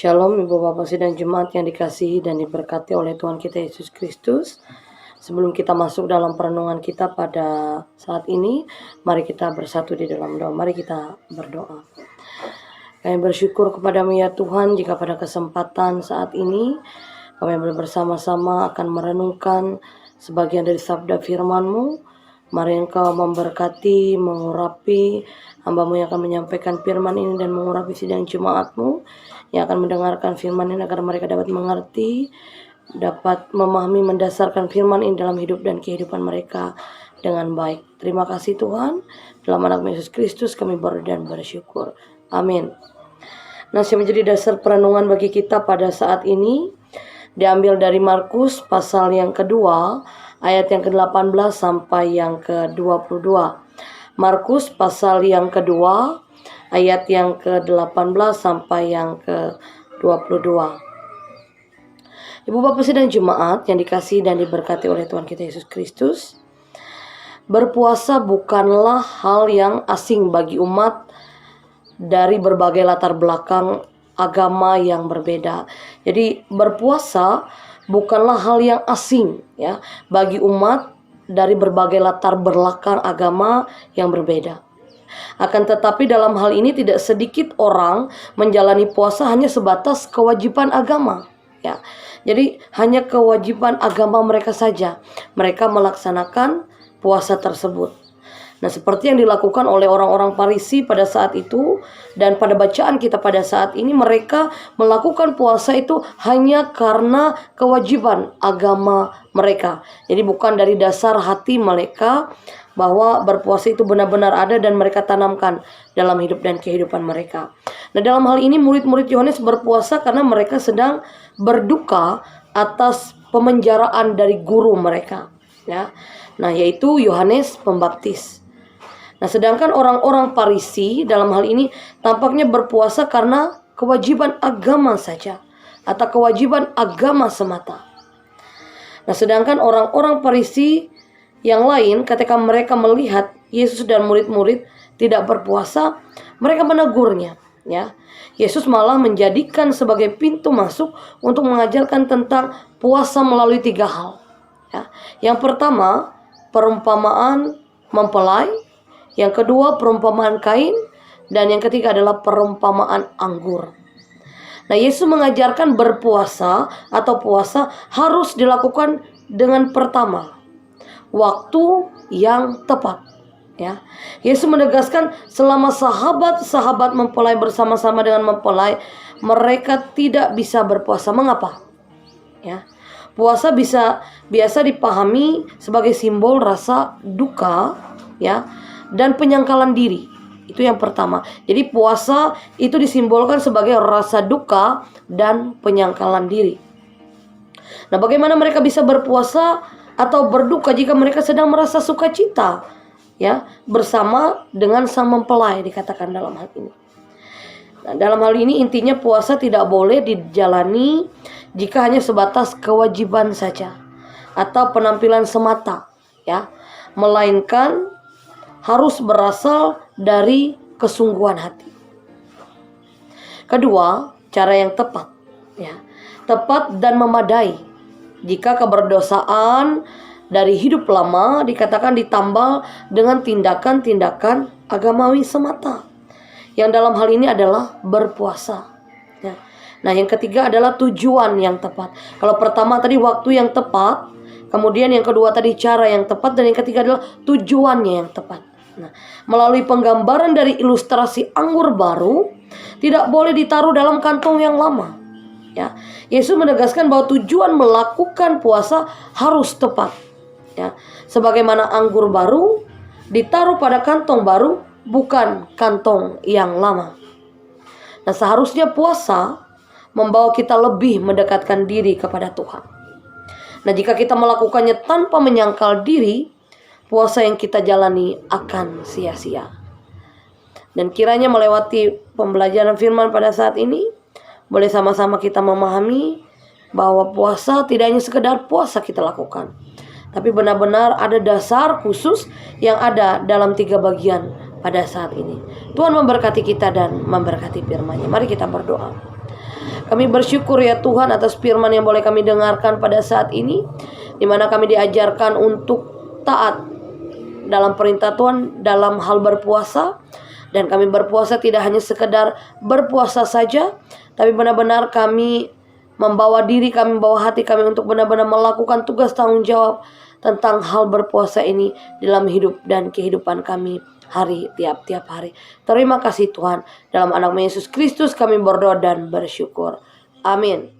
Shalom Ibu Bapak Sidang Jemaat yang dikasihi dan diberkati oleh Tuhan kita Yesus Kristus. Sebelum kita masuk dalam perenungan kita pada saat ini, mari kita bersatu di dalam doa. Mari kita berdoa. Kami bersyukur kepadamu ya Tuhan, jika pada kesempatan saat ini kami boleh bersama-sama akan merenungkan sebagian dari sabda firman-Mu. Mari Engkau memberkati, mengurapi hamba-Mu yang akan menyampaikan firman ini dan mengurapi sidang jemaat-Mu yang akan mendengarkan firman ini, agar mereka dapat mengerti, dapat memahami, mendasarkan firman ini dalam hidup dan kehidupan mereka dengan baik. Terima kasih Tuhan, dalam nama Yesus Kristus kami berdoa dan bersyukur. Amin. Nah, yang menjadi dasar perenungan bagi kita pada saat ini diambil dari Markus pasal yang kedua, ayat yang ke-18 sampai yang ke-22. Markus pasal yang kedua, ayat yang ke-18 sampai yang ke-22. Ibu Bapak Sidang Jemaat yang dikasihi dan diberkati oleh Tuhan kita Yesus Kristus, berpuasa bukanlah hal yang asing bagi umat dari berbagai latar belakang agama yang berbeda. Jadi berpuasa bukanlah hal yang asing ya bagi umat dari berbagai latar belakang agama yang berbeda. Akan tetapi dalam hal ini tidak sedikit orang menjalani puasa hanya sebatas kewajiban agama ya. Jadi hanya kewajiban agama mereka saja mereka melaksanakan puasa tersebut. Nah, seperti yang dilakukan oleh orang-orang Farisi pada saat itu dan pada bacaan kita pada saat ini, mereka melakukan puasa itu hanya karena kewajiban agama mereka. Jadi bukan dari dasar hati mereka bahwa berpuasa itu benar-benar ada dan mereka tanamkan dalam hidup dan kehidupan mereka. Nah, dalam hal ini murid-murid Yohanes berpuasa karena mereka sedang berduka atas pemenjaraan dari guru mereka ya. Nah, yaitu Yohanes Pembaptis. Nah, sedangkan orang-orang Farisi dalam hal ini tampaknya berpuasa karena kewajiban agama saja atau kewajiban agama semata. Nah, sedangkan orang-orang Farisi yang lain ketika mereka melihat Yesus dan murid-murid tidak berpuasa, mereka menegurnya ya. Yesus malah menjadikan sebagai pintu masuk untuk mengajarkan tentang puasa melalui 3 hal ya. Yang pertama, perumpamaan mempelai. Yang kedua, perumpamaan kain. Dan yang ketiga adalah perumpamaan anggur. Nah, Yesus mengajarkan berpuasa atau puasa harus dilakukan dengan pertama, waktu yang tepat ya. Yesus menegaskan selama sahabat-sahabat mempelai bersama-sama dengan mempelai, mereka tidak bisa berpuasa. Mengapa? Ya. Puasa biasa dipahami sebagai simbol rasa duka ya, dan penyangkalan diri. Itu yang pertama. Jadi puasa itu disimbolkan sebagai rasa duka dan penyangkalan diri. Nah, bagaimana mereka bisa berpuasa atau berduka jika mereka sedang merasa sukacita ya bersama dengan sang mempelai, dikatakan dalam hal ini. Nah, dalam hal ini intinya puasa tidak boleh dijalani jika hanya sebatas kewajiban saja atau penampilan semata ya, melainkan harus berasal dari kesungguhan hati. Kedua, cara yang tepat ya. Tepat dan memadai. Jika keberdosaan dari hidup lama dikatakan ditambal dengan tindakan-tindakan agamawi semata, yang dalam hal ini adalah berpuasa ya. Nah, yang ketiga adalah tujuan yang tepat. Kalau pertama tadi waktu yang tepat, kemudian yang kedua tadi cara yang tepat, dan yang ketiga adalah tujuannya yang tepat. Nah, melalui penggambaran dari ilustrasi anggur baru tidak boleh ditaruh dalam kantong yang lama ya. Yesus menegaskan bahwa tujuan melakukan puasa harus tepat ya. Sebagaimana anggur baru ditaruh pada kantong baru, bukan kantong yang lama. Nah, seharusnya puasa membawa kita lebih mendekatkan diri kepada Tuhan. Nah, jika kita melakukannya tanpa menyangkal diri, puasa yang kita jalani akan sia-sia. Dan kiranya melewati pembelajaran firman pada saat ini, boleh sama-sama kita memahami bahwa puasa tidak hanya sekedar puasa kita lakukan, tapi benar-benar ada dasar khusus yang ada dalam 3 bagian pada saat ini. Tuhan memberkati kita dan memberkati firman-Nya. Mari kita berdoa. Kami bersyukur ya Tuhan atas firman yang boleh kami dengarkan pada saat ini, di mana kami diajarkan untuk taat dalam perintah Tuhan dalam hal berpuasa. Dan kami berpuasa tidak hanya sekedar berpuasa saja, tapi benar-benar kami membawa diri kami, membawa hati kami untuk benar-benar melakukan tugas tanggung jawab tentang hal berpuasa ini dalam hidup dan kehidupan kami tiap-tiap hari. Terima kasih Tuhan. Dalam nama Yesus Kristus kami berdoa dan bersyukur. Amin.